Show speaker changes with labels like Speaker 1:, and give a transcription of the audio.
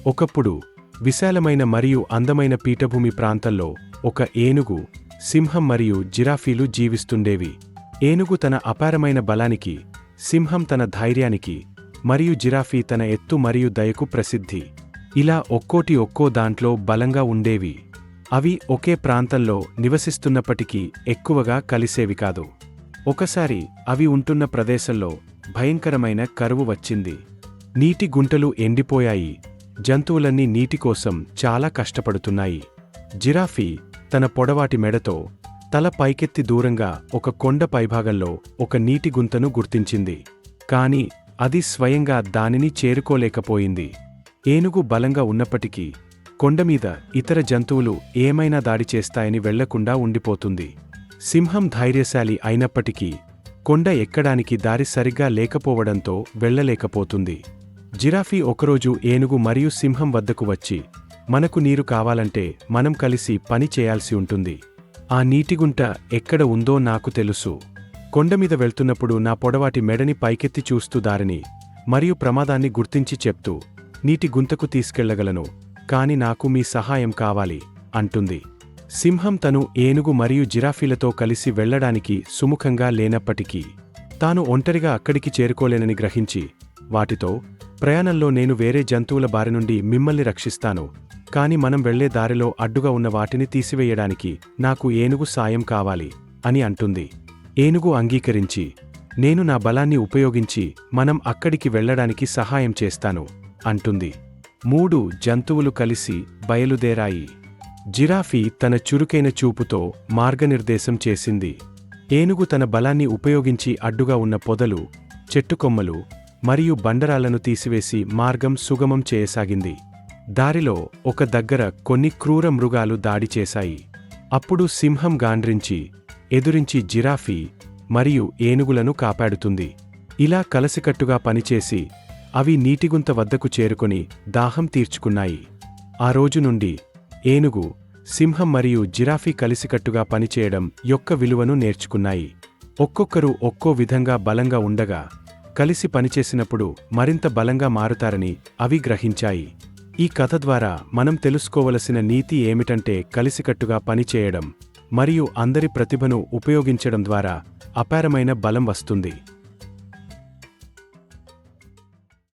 Speaker 1: ఒకప్పుడు విశాలమైన మరియు అందమైన పీఠభూమి ప్రాంతంలో ఒక ఏనుగు, సింహం మరియు జిరాఫీలు జీవిస్తుండేవి. ఏనుగు తన అపారమైన బలానికి, సింహం తన ధైర్యానికి, మరియు జిరాఫీ తన ఎత్తు మరియు దయకు ప్రసిద్ధి. ఇలా ఒక్కో దాంట్లో బలంగా ఉండేవి. అవి ఒకే ప్రాంతంలో నివసిస్తున్నప్పటికీ ఎక్కువగా కలిసేవి కాదు. ఒకసారి అవి ఉంటున్న ప్రదేశంలో భయంకరమైన కరువు వచ్చింది. నీటి గుంటలు ఎండిపోయాయి. జంతువులన్నీ నీటి కోసం చాలా కష్టపడుతున్నాయి. జిరాఫీ తన పొడవాటి మెడతో తల పైకెత్తి దూరంగా ఒక కొండ పైభాగంలో ఒక నీటి గుంతను గుర్తించింది. కాని అది స్వయంగా దానిని చేరుకోలేకపోయింది. ఏనుగు బలంగా ఉన్నప్పటికీ కొండమీద ఇతర జంతువులు ఏమైనా దాడి చేస్తాయని వెళ్లకుండా ఉండిపోతుంది. సింహం ధైర్యశాలి అయినప్పటికీ కొండ ఎక్కడానికి దారి సరిగ్గా లేకపోవడంతో వెళ్లలేకపోతుంది. జిరాఫీ ఒకరోజు ఏనుగు మరియు సింహం వద్దకు వచ్చి, మనకు నీరు కావాలంటే మనం కలిసి పని చేయాల్సి ఉంటుంది. ఆ నీటిగుంట ఎక్కడ ఉందో నాకు తెలుసు. కొండమీద వెళ్తున్నప్పుడు నా పొడవాటి మెడని పైకెత్తి చూస్తూ దారిని మరియు ప్రమాదాన్ని గుర్తించి చెప్తూ నీటి గుంతకు తీసుకెళ్లగలను, కాని నాకు మీ సహాయం కావాలి అంటుంది. సింహం తను ఏనుగు మరియు జిరాఫీలతో కలిసి వెళ్లడానికి సుముఖంగా లేనప్పటికీ తాను ఒంటరిగా అక్కడికి చేరుకోలేనని గ్రహించి, వాటితో ప్రయాణంలో నేను వేరే జంతువుల బారి నుండి మిమ్మల్ని రక్షిస్తాను, కాని మనం వెళ్లే దారిలో అడ్డుగా ఉన్న వాటిని తీసివేయడానికి నాకు ఏనుగు సాయం కావాలి అని అంటుంది. ఏనుగు అంగీకరించి, నేను నా బలాన్ని ఉపయోగించి మనం అక్కడికి వెళ్లడానికి సహాయం చేస్తాను అంటుంది. 3 జంతువులు కలిసి బయలుదేరాయి. జిరాఫీ తన చురుకైన చూపుతో మార్గనిర్దేశం చేసింది. ఏనుగు తన బలాన్ని ఉపయోగించి అడ్డుగా ఉన్న పొదలు, చెట్టుకొమ్మలు మరియు బండరాళ్లను తీసివేసి మార్గం సుగమం చేయసాగింది. దారిలో ఒక దగ్గర కొన్ని క్రూర మృగాలు దాడి చేశాయి. అప్పుడు సింహం గాండ్రించి ఎదురించి జిరాఫీ మరియు ఏనుగులను కాపాడుతుంది. ఇలా కలసికట్టుగా పనిచేసి అవి నీటిగుంత వద్దకు చేరుకొని దాహం తీర్చుకున్నాయి. ఆ రోజు నుండి ఏనుగు, సింహం మరియు జిరాఫీ కలిసికట్టుగా పనిచేయడం యొక్క విలువను నేర్చుకున్నాయి. ఒక్కొక్కరు ఒక్కో విధంగా బలంగా ఉండగా కలిసి పనిచేసినప్పుడు మరింత బలంగా మారుతారని అవి గ్రహించాయి. ఈ కథ ద్వారా మనం తెలుసుకోవలసిన నీతి ఏమిటంటే కలిసికట్టుగా పనిచేయడం మరియు అందరి ప్రతిభను ఉపయోగించడం ద్వారా అపారమైన బలం వస్తుంది.